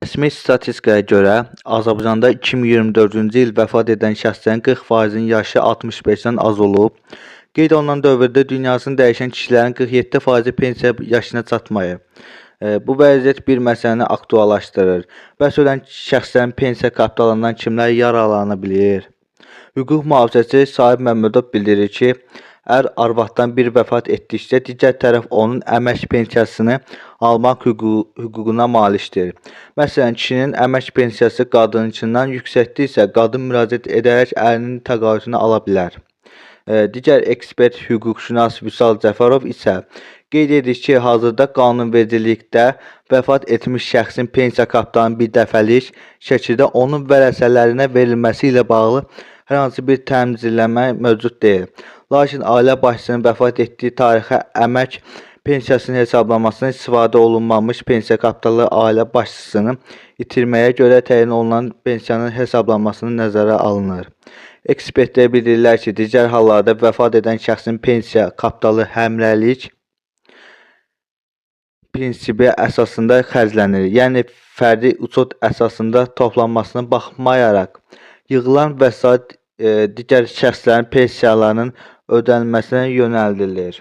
Rəsmi statistikaya görə, Azərbaycanda 2024-cü il vəfat edən şəxslərin 40%-nin yaşı 65-dən az olub. Qeyd olunan dövrdə dünyasını dəyişən kişilərin 47%-i pensiya yaşına çatmayıb. Bu vəziyyət bir məsələni aktuallaşdırır. Bəs ölən şəxslərin pensiya kapitalından kimlər yararlana bilir? Hüquq mühafizəçi Sahib Məmmədov bildirir ki, arvaddan biri vəfat etdikdə digər tərəf onun əmək pensiyasını almaq hüququna malikdir. Məsələn, kişinin əmək pensiyası qadınınkindən yüksəkdirsə, qadın müraciət edərək ərinin təqaüdünü ala bilər. Digər ekspert hüquqşünas Vüsal Cəfərov isə qeyd edir ki, hazırda qanunvericilikdə vəfat etmiş şəxsin pensiya kapitalının birdəfəlik şəkildə onun vərəsələrinə verilməsi ilə bağlı hər hansı bir təmizləmə mövcud deyil. Lakin ailə başçısının vəfat etdiyi tarixə əmək pensiyasının hesablanmasına istifadə olunmamış pensiya kapitalı ailə başçısını itirməyə görə təyin olunan pensiyanın hesablanmasını nəzərə alınır. Ekspertlər bildirirlər ki, digər hallarda vəfat edən şəxsin pensiya kapitalı həmrəylik prinsipi əsasında xərclənir. Yəni, fərdi uçot əsasında toplanmasına baxmayaraq, yığılan vəsait digər şəxslərin pensiyalarının ödənilməsinə yönəldilir.